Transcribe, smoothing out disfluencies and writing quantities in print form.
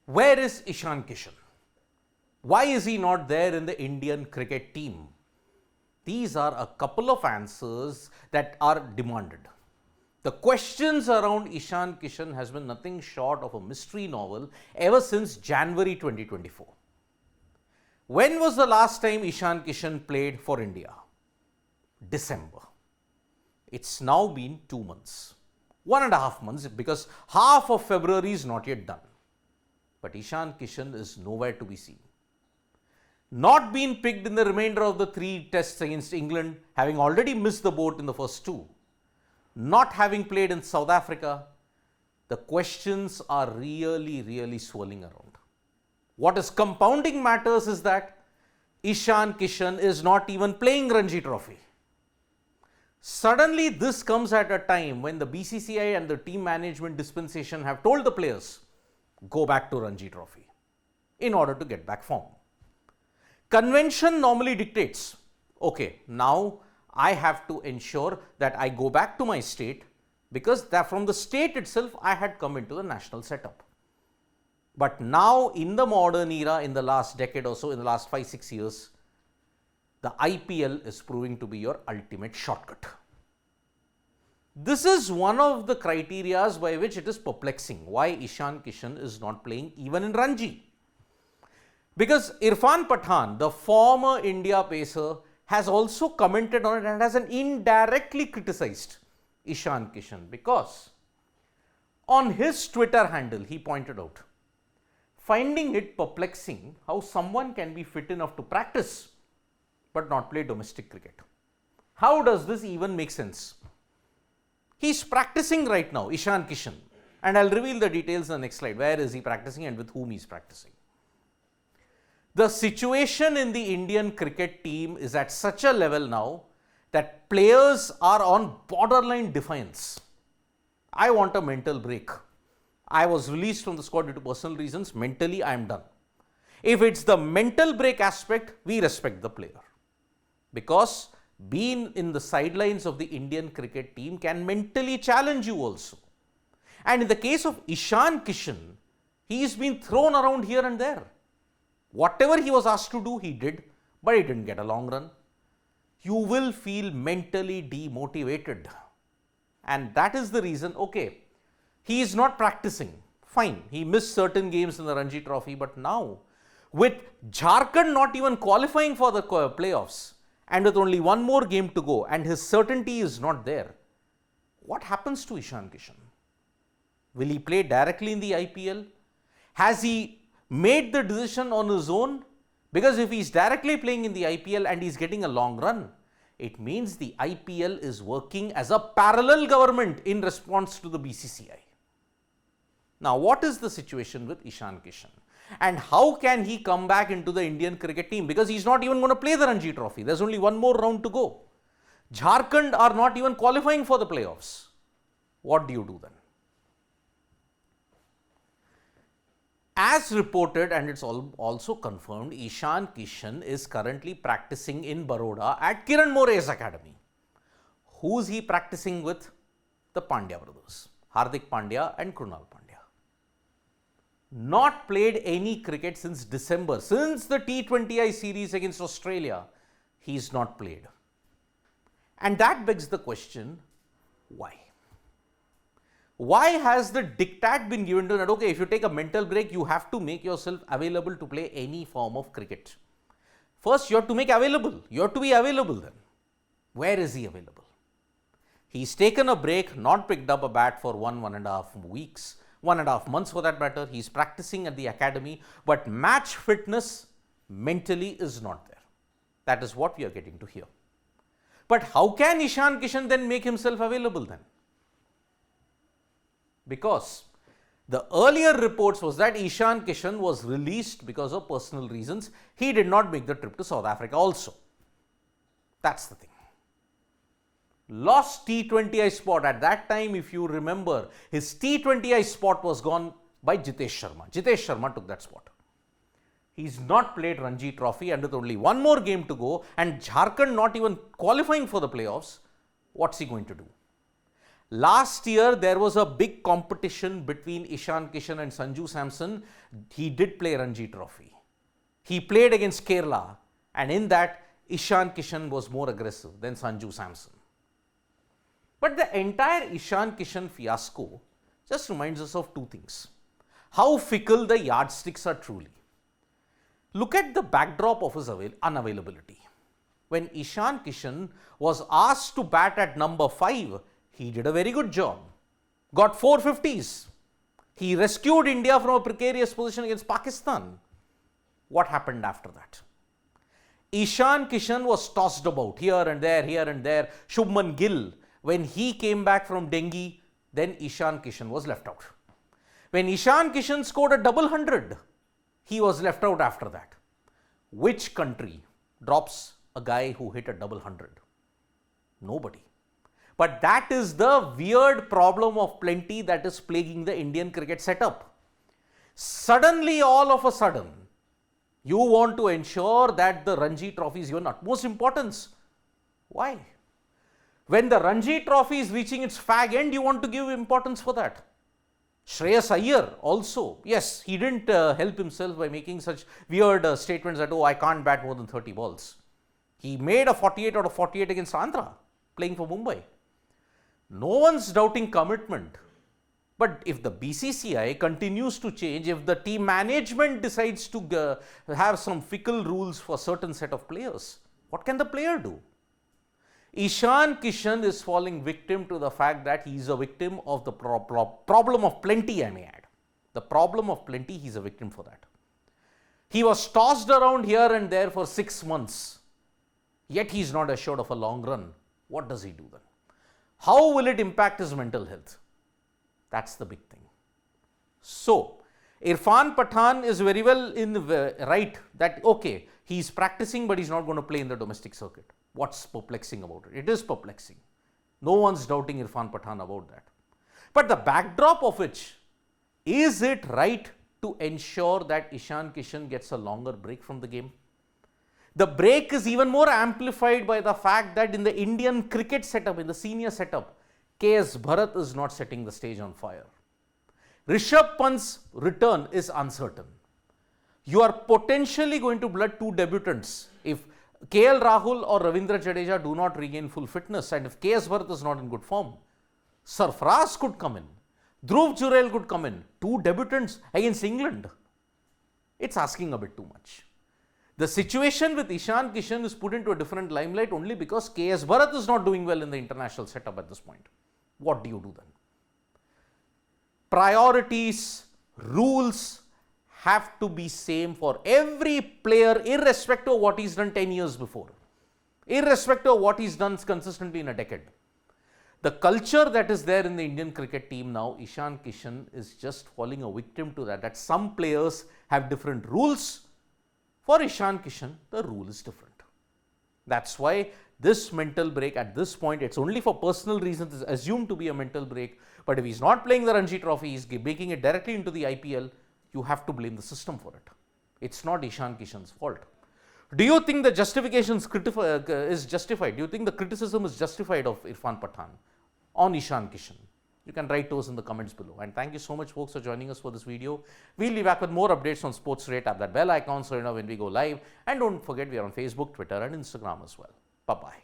Where is Ishan Kishan? Why is he not there in the Indian cricket team? These are a couple of answers that are demanded. The questions around Ishan Kishan has been nothing short of a mystery novel ever since January 2024. When was the last time Ishan Kishan played for India? December. It's now been 2 months. 1.5 months because half of February is not yet done. But Ishan Kishan is nowhere to be seen. Not being picked in the remainder of the 3 tests against England, having already missed the boat in the first 2. Not having played in South Africa, the questions are really swirling around. What is compounding matters is that Ishan Kishan is not even playing Ranji Trophy. Suddenly this comes at a time when the BCCI and the team management dispensation have told the players, go back to Ranji Trophy in order to get back form. Convention normally dictates, okay, now I have to ensure that I go back to my state because from the state itself I had come into the national setup. But now in the modern era, in the last decade or so, in the last 5-6 years, the IPL is proving to be your ultimate shortcut. This is one of the criterias by which it is perplexing why Ishan Kishan is not playing even in Ranji. Because Irfan Pathan, the former India pacer, has also commented on it and has indirectly criticized Ishan Kishan because on his Twitter handle he pointed out, finding it perplexing how someone can be fit enough to practice but not play domestic cricket. How does this even make sense? He's practicing right now, Ishan Kishan, and I'll reveal the details in the next slide. Where is he practicing and with whom he's practicing? The situation in the Indian cricket team is at such a level now that players are on borderline defiance. I want a mental break. I was released from the squad due to personal reasons. Mentally, I am done. If it's the mental break aspect, we respect the player. Because being in the sidelines of the Indian cricket team can mentally challenge you also. And in the case of Ishan Kishan, he's been thrown around here and there. Whatever he was asked to do, he did, but he didn't get a long run. You will feel mentally demotivated. And that is the reason, okay, he is not practicing. Fine, he missed certain games in the Ranji Trophy, but now, with Jharkhand not even qualifying for the playoffs, and with only one more game to go, and his certainty is not there, what happens to Ishan Kishan? Will he play directly in the IPL? Has he made the decision on his own? Because if he's directly playing in the IPL and he's getting a long run, it means the IPL is working as a parallel government in response to the BCCI. Now, what is the situation with Ishan Kishan? And how can he come back into the Indian cricket team? Because he's not even going to play the Ranji Trophy. There's only one more round to go. Jharkhand are not even qualifying for the playoffs. What do you do then? As reported, and it's also confirmed, Ishan Kishan is currently practicing in Baroda at Kiran More's academy. Who's he practicing with? The Pandya brothers, Hardik Pandya and Krunal Pandya. Not played any cricket since December. Since the T20I series against Australia, he's not played. And that begs the question, why? Why has the diktat been given to that, okay, if you take a mental break, you have to make yourself available to play any form of cricket. First, you have to make available. You have to be available then. Where is he available? He's taken a break, not picked up a bat for 1.5 weeks, 1.5 months for that matter. He's practicing at the academy, but match fitness mentally is not there. That is what we are getting to hear. But how can Ishan Kishan then make himself available then? Because the earlier reports was that Ishan Kishan was released because of personal reasons. He did not make the trip to South Africa also. That's the thing. Lost T20I spot. At that time, if you remember, his T20I spot was gone by Jitesh Sharma. Jitesh Sharma took that spot. He's not played Ranji Trophy and with only one more game to go and Jharkhand not even qualifying for the playoffs, what's he going to do? Last year, there was a big competition between Ishan Kishan and Sanju Samson. He did play Ranji Trophy. He played against Kerala, and in that, Ishan Kishan was more aggressive than Sanju Samson. But the entire Ishan Kishan fiasco just reminds us of two things. How fickle the yardsticks are truly. Look at the backdrop of his unavailability. When Ishan Kishan was asked to bat at number 5, he did a very good job. Got 450s. He rescued India from a precarious position against Pakistan. What happened after that? Ishan Kishan was tossed about here and there, here and there. Shubman Gill, when he came back from dengue, then Ishan Kishan was left out. When Ishan Kishan scored a double 100, he was left out after that. Which country drops a guy who hit a double 100? Nobody. But that is the weird problem of plenty that is plaguing the Indian cricket setup. Suddenly, all of a sudden, you want to ensure that the Ranji Trophy is given utmost importance. Why? When the Ranji Trophy is reaching its fag end, you want to give importance for that. Shreyas Iyer also, yes, he didn't help himself by making such weird statements that, oh, I can't bat more than 30 balls. He made a 48 out of 48 against Andhra, playing for Mumbai. No one's doubting commitment. But if the BCCI continues to change, if the team management decides to have some fickle rules for certain set of players, what can the player do? Ishan Kishan is falling victim to the fact that he is a victim of the problem of plenty, I may add. The problem of plenty, he is a victim for that. He was tossed around here and there for 6 months, yet he is not assured of a long run. What does he do then? How will it impact his mental health? That's the big thing. So, Irfan Pathan is very well in the right that, okay, he's practicing but he's not going to play in the domestic circuit. What's perplexing about it? It is perplexing. No one's doubting Irfan Pathan about that. But the backdrop of which, is it right to ensure that Ishan Kishan gets a longer break from the game? The break is even more amplified by the fact that in the Indian cricket setup, in the senior setup, KS Bharat is not setting the stage on fire. Rishabh Pant's return is uncertain. You are potentially going to blood 2 debutants if KL Rahul or Ravindra Jadeja do not regain full fitness, and if KS Bharat is not in good form. Sarfaraz could come in. Dhruv Jurel could come in. 2 debutants against England. It's asking a bit too much. The situation with Ishan Kishan is put into a different limelight only because KS Bharat is not doing well in the international setup at this point. What do you do then? Priorities, rules have to be same for every player, irrespective of what he's done 10 years before, irrespective of what he's done consistently in a decade. The culture that is there in the Indian cricket team now, Ishan Kishan is just falling a victim to that some players have different rules. For Ishan Kishan, the rule is different. That's why this mental break at this point, it's only for personal reasons, is assumed to be a mental break. But if he's not playing the Ranji Trophy, he's making it directly into the IPL, you have to blame the system for it. It's not Ishan Kishan's fault. Do you think the justification is justified? Do you think the criticism is justified of Irfan Pathan on Ishan Kishan? You can write to us in the comments below. And thank you so much, folks, for joining us for this video. We'll be back with more updates on Sports Rate. Tap that bell icon so you know when we go live. And don't forget, we are on Facebook, Twitter, and Instagram as well. Bye-bye.